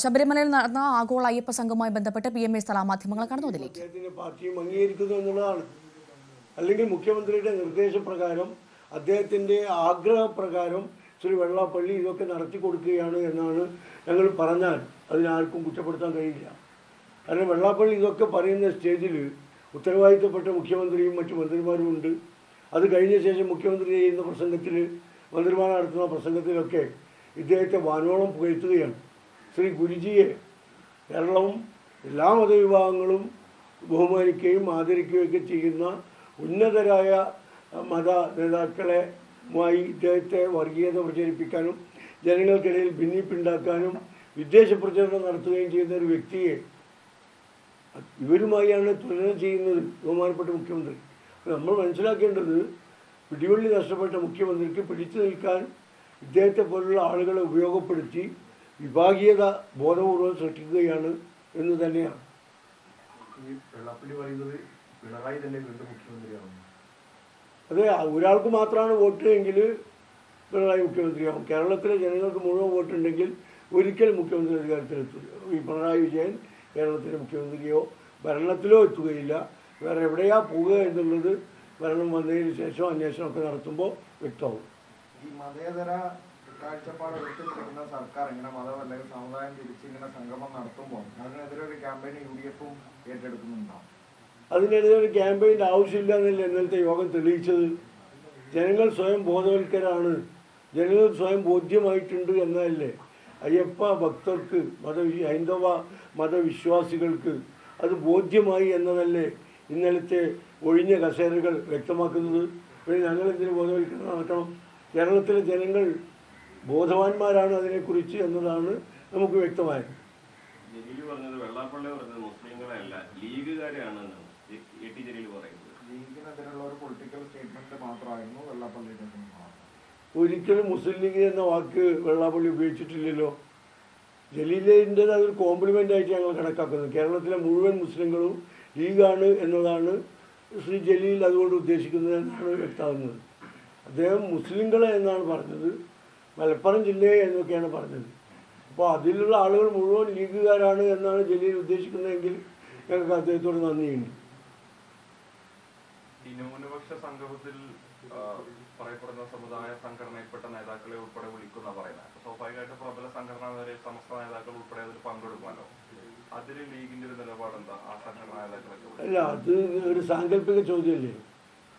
ശബരിമലയിൽ നടന്ന ആഗോള അയ്യപ്പ സംഘവുമായി ബന്ധപ്പെട്ട് PMA സ്ഥല മാധ്യമങ്ങൾ കടന്നതിലേക്ക് പാർട്ടിയും അംഗീകരിക്കുന്നു എന്നുള്ളതാണ്. അല്ലെങ്കിൽ മുഖ്യമന്ത്രിയുടെ നിർദ്ദേശപ്രകാരം അദ്ദേഹത്തിൻ്റെ ആഗ്രഹപ്രകാരം ശ്രീ വെള്ളാപ്പള്ളി ഇതൊക്കെ നടത്തി കൊടുക്കുകയാണ് എന്നാണ് ഞങ്ങൾ പറഞ്ഞാൽ അതിനാർക്കും കുറ്റപ്പെടുത്താൻ കഴിയില്ല. കാരണം വെള്ളാപ്പള്ളി ഇതൊക്കെ പറയുന്ന സ്റ്റേജിൽ ഉത്തരവാദിത്തപ്പെട്ട മുഖ്യമന്ത്രിയും മറ്റു മന്ത്രിമാരും ഉണ്ട്. അത് കഴിഞ്ഞ ശേഷം മുഖ്യമന്ത്രി ചെയ്യുന്ന പ്രസംഗത്തിൽ, മന്ത്രിമാർ നടത്തുന്ന പ്രസംഗത്തിലൊക്കെ ഇദ്ദേഹത്തെ വാനോളം പുകഴ്ത്തുകയാണ്. ശ്രീ ഗുരുജിയെ കേരളവും എല്ലാ മതവിഭാഗങ്ങളും ബഹുമാനിക്കുകയും ആദരിക്കുകയൊക്കെ ചെയ്യുന്ന ഉന്നതരായ മത നേതാക്കളുമായി ഇദ്ദേഹത്തെ വർഗീയത പ്രചരിപ്പിക്കാനും ജനങ്ങൾക്കിടയിൽ ഭിന്നിപ്പുണ്ടാക്കാനും വിദ്വേഷ പ്രചരണം നടത്തുകയും ചെയ്യുന്ന ഒരു വ്യക്തിയെ ഇവരുമായാണ് തുലന ചെയ്യുന്നത് ബഹുമാനപ്പെട്ട മുഖ്യമന്ത്രി. നമ്മൾ മനസ്സിലാക്കേണ്ടത് പിടിവള്ളി നഷ്ടപ്പെട്ട മുഖ്യമന്ത്രിക്ക് പിടിച്ചു നിൽക്കാൻ ഇദ്ദേഹത്തെ പോലുള്ള ആളുകളെ ഉപയോഗപ്പെടുത്തി വിഭാഗീയത ബോധപൂർവം സൃഷ്ടിക്കുകയാണ് എന്ന് തന്നെയാണ്. അതെ, ഒരാൾക്ക് മാത്രമാണ് വോട്ട് എങ്കിൽ പിണറായി മുഖ്യമന്ത്രിയാവും. കേരളത്തിലെ ജനങ്ങൾക്ക് മുഴുവൻ വോട്ടുണ്ടെങ്കിൽ ഒരിക്കലും മുഖ്യമന്ത്രി അധികാരത്തിലെത്തില്ല. ഈ പിണറായി വിജയൻ കേരളത്തിലെ മുഖ്യമന്ത്രിയോ ഭരണത്തിലോ എത്തുകയില്ല. വേറെ എവിടെയാ പോവുക എന്നുള്ളത് ഭരണം വന്നതിന് ശേഷം അന്വേഷണമൊക്കെ നടത്തുമ്പോൾ വ്യക്തമാവും. ഈ മതേതര കാഴ്ചപ്പാട് ഉയർത്തിപ്പിടിക്കുന്ന സർക്കാർ ഇങ്ങനെ മതം അല്ലെങ്കിൽ സമുദായം തിരിച്ച് ഇങ്ങനെ സംഗമം നടത്തുമ്പോൾ അതിനെതിരെ ഒരു ക്യാമ്പയിൻ UDF-ഉം ഏറ്റെടുക്കുന്നുണ്ടാവും. അതിനെതിരെ ഒരു ക്യാമ്പയിൻ്റെ ആവശ്യമില്ല എന്നല്ല ഇന്നലത്തെ യോഗം തെളിയിച്ചത്. ജനങ്ങൾ സ്വയം ബോധവൽക്കരാണ്, ജനങ്ങൾ സ്വയം ബോധ്യമായിട്ടുണ്ട് എന്നതല്ലേ. അയ്യപ്പ ഭക്തർക്ക്, ഹൈന്ദവ മതവിശ്വാസികൾക്ക് അത് ബോധ്യമായി എന്നതല്ലേ ഇന്നലത്തെ ഒഴിഞ്ഞ കസേരകൾ വ്യക്തമാക്കുന്നത്. പിന്നെ ഞങ്ങളെന്തിന് ബോധവൽക്കരണം നടക്കണം? കേരളത്തിലെ ജനങ്ങൾ ബോധവാന്മാരാണ് അതിനെക്കുറിച്ച് എന്നതാണ് നമുക്ക് വ്യക്തമായത്. ഒരിക്കലും മുസ്ലിം ലീഗ് എന്ന വാക്ക് വെള്ളാപ്പള്ളി ഉപയോഗിച്ചിട്ടില്ലല്ലോ. ജലീലിൻ്റെത് അതൊരു കോംപ്ലിമെൻ്റ് ആയിട്ട് ഞങ്ങൾ കണക്കാക്കുന്നത്. കേരളത്തിലെ മുഴുവൻ മുസ്ലിങ്ങളും ലീഗാണ് എന്നതാണ് ശ്രീ ജലീൽ അതുകൊണ്ട് ഉദ്ദേശിക്കുന്നത് എന്നാണ് വ്യക്തമാകുന്നത്. അദ്ദേഹം മുസ്ലിങ്ങളെ എന്നാണ് പറഞ്ഞത്, മലപ്പുറം ജില്ലയെ എന്നൊക്കെയാണ് പറഞ്ഞത്. അപ്പോൾ അതിലുള്ള ആളുകൾ മുഴുവൻ ലീഗുകാരാണ് എന്നാണ് ജലീൽ ഉദ്ദേശിക്കുന്നതെങ്കിൽ ഞങ്ങൾക്ക് അദ്ദേഹത്തോട് നന്ദിയുണ്ട്. ഈ ന്യൂനപക്ഷ സംഗമത്തിൽ പറയപ്പെടുന്ന സമുദായ സംഘടനയിൽപ്പെട്ട നേതാക്കളെ ഉൾപ്പെടെ വിളിക്കുന്ന പറയുന്നത് സ്വാഭാവികമായിട്ട് പ്രബല സംഘടന വരെ സമസ്ത നേതാക്കൾ ഉൾപ്പെടെ അതിൽ പങ്കെടുക്കുമല്ലോ. അതിൽ ലീഗിന്റെ ഒരു നിലപാടെന്താ? ആ സംഘടനാ നേതാക്കളൊക്കെ അല്ല, അത് ഒരു സാങ്കല്പിക ചോദ്യമല്ലേ.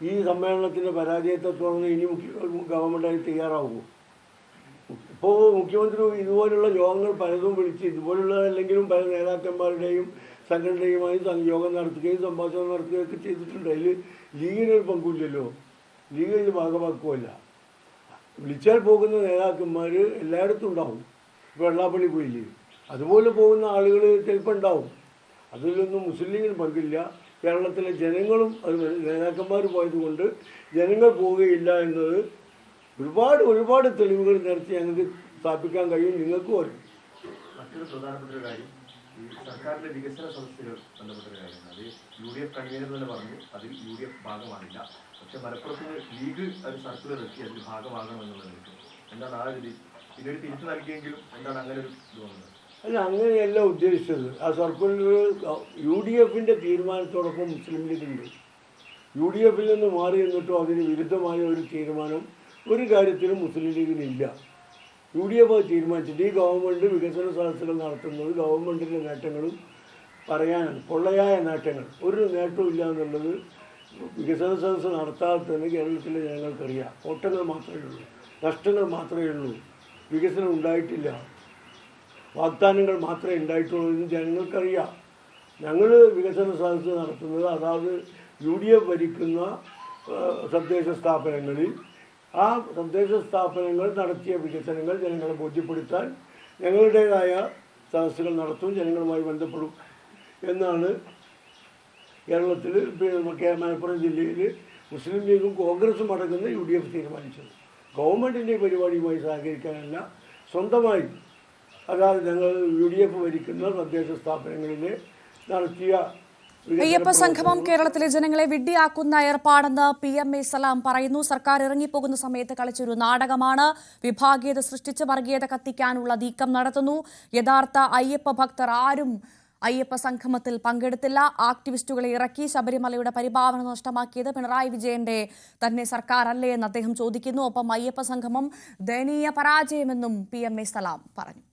ഈ സമ്മേളനത്തിൻ്റെ പരാജയത്തെ തുടർന്ന് ഇനി ഗവൺമെൻറ്റായി തയ്യാറാവുമോ? ഇപ്പോൾ മുഖ്യമന്ത്രി ഇതുപോലുള്ള യോഗങ്ങൾ പലതും വിളിച്ച് ഇതുപോലുള്ള അല്ലെങ്കിലും പല നേതാക്കന്മാരുടെയും സംഘടനയുമായി യോഗം നടത്തുകയും സംഭാഷണം നടത്തുകയും ഒക്കെ ചെയ്തിട്ടുണ്ട്. അതിൽ ലീഗിനൊരു പങ്കുമില്ലല്ലോ. ലീഗ് ഇതിൽ ഭാഗമാക്കുമല്ല. വിളിച്ചാൽ പോകുന്ന നേതാക്കന്മാർ എല്ലായിടത്തും ഉണ്ടാവും. ഇപ്പോൾ വെള്ളാപ്പള്ളി പോയില്ലേ, അതുപോലെ പോകുന്ന ആളുകൾ ചിലപ്പോൾ ഉണ്ടാവും. അതിലൊന്നും മുസ്ലിം ലീഗിന് പങ്കില്ല. കേരളത്തിലെ ജനങ്ങളും അത് നേതാക്കന്മാർ പോയതുകൊണ്ട് ജനങ്ങൾ പോവുകയില്ല എന്നത് ഒരുപാട് തെളിവുകൾ നിരത്തി ഞങ്ങൾക്ക് സ്ഥാപിക്കാൻ കഴിയും. നിങ്ങൾക്കും അറിയും. മറ്റൊരു പ്രധാനപ്പെട്ട ഒരു കാര്യം, ഈ സർക്കാരിന്റെ വികസന സദസ്സുകൾ ബന്ധപ്പെട്ടൊരു കാര്യമാണ്. അത് UDF കൺവീനർ തന്നെ പറഞ്ഞു അതിൽ UDF ഭാഗമാണില്ല. പക്ഷെ മലപ്പുറത്ത് ലീഗ് ഒരു സർക്കുലർ എത്തി അതിൽ ഭാഗമാകണം എന്നുള്ളത്. എന്താണ് ആ ഒരു പിന്നീട് തിരിച്ചു നൽകിയെങ്കിലും എന്താണ് അങ്ങനെ ഒരു ഇത് വന്നത്? അല്ല, അങ്ങനെയല്ല ഉദ്ദേശിച്ചത്. ആ സർക്കുലർ UDF-ന്റെ തീരുമാനത്തോടൊപ്പം മുസ്ലിം ലീഗുണ്ട്. UDF-ൽ നിന്ന് മാറി നിന്നിട്ടോ അതിന് വിരുദ്ധമായ ഒരു തീരുമാനം ഒരു കാര്യത്തിലും മുസ്ലിം ലീഗിനില്ല. UDF തീരുമാനിച്ചിട്ട് ഈ ഗവൺമെൻറ് വികസന സദസ്സുകൾ നടത്തുന്നത് ഗവൺമെൻറ്റിൻ്റെ നേട്ടങ്ങളും പറയാനാണ്. പൊള്ളയായ നേട്ടങ്ങൾ ഒരു നേട്ടവും ഇല്ല എന്നുള്ളത് വികസന സദസ്സ് നടത്താതെ തന്നെ കേരളത്തിലെ ജനങ്ങൾക്കറിയാം. കോട്ടങ്ങൾ മാത്രമേ ഉള്ളൂ, നഷ്ടങ്ങൾ മാത്രമേ ഉള്ളൂ, വികസനം ഉണ്ടായിട്ടില്ല, വാഗ്ദാനങ്ങൾ മാത്രമേ ഉണ്ടായിട്ടുള്ളൂ എന്ന് ജനങ്ങൾക്കറിയാം. ഞങ്ങൾ വികസന സദസ്സ് നടത്തുന്നത് അതായത് UDF ഭരിക്കുന്ന തദ്ദേശ സ്ഥാപനങ്ങളിൽ ആ തദ്ദേശ സ്ഥാപനങ്ങൾ നടത്തിയ വികസനങ്ങൾ ജനങ്ങളെ ബോധ്യപ്പെടുത്താൻ ഞങ്ങളുടേതായ സദസ്സുകൾ നടത്തും, ജനങ്ങളുമായി ബന്ധപ്പെടും എന്നാണ് കേരളത്തിൽ മലപ്പുറം ജില്ലയിൽ മുസ്ലിം ലീഗും കോൺഗ്രസും അടങ്ങുന്ന UDF തീരുമാനിച്ചത്. ഗവൺമെൻറ്റിൻ്റെ പരിപാടിയുമായി സഹകരിക്കാനല്ല, സ്വന്തമായി അതായത് ഞങ്ങൾ UDF ഭരിക്കുന്ന തദ്ദേശ സ്ഥാപനങ്ങളിൽ നടത്തിയ അയ്യപ്പ സംഗമം കേരളത്തിലെ ജനങ്ങളെ വിഡ്ഢിയാക്കുന്ന ഏർപ്പാടെന്ന് PMA സലാം പറയുന്നു. സർക്കാർ ഇറങ്ങിപ്പോകുന്ന സമയത്ത് കളിച്ചൊരു നാടകമാണ്. വിഭാഗീയത സൃഷ്ടിച്ച് വർഗീയത കത്തിക്കാനുള്ള നീക്കം നടത്തുന്നു. യഥാർത്ഥ അയ്യപ്പ ഭക്തർ ആരും അയ്യപ്പ സംഗമത്തിൽ പങ്കെടുത്തില്ല. ആക്ടിവിസ്റ്റുകളെ ഇറക്കി ശബരിമലയുടെ പരിപാവന നഷ്ടമാക്കിയത് പിണറായി വിജയന്റെ തന്നെ സർക്കാരല്ലേ എന്ന് അദ്ദേഹം ചോദിക്കുന്നു. ഒപ്പം അയ്യപ്പ സംഗമം ദയനീയ പരാജയമെന്നും PMA സലാം പറഞ്ഞു.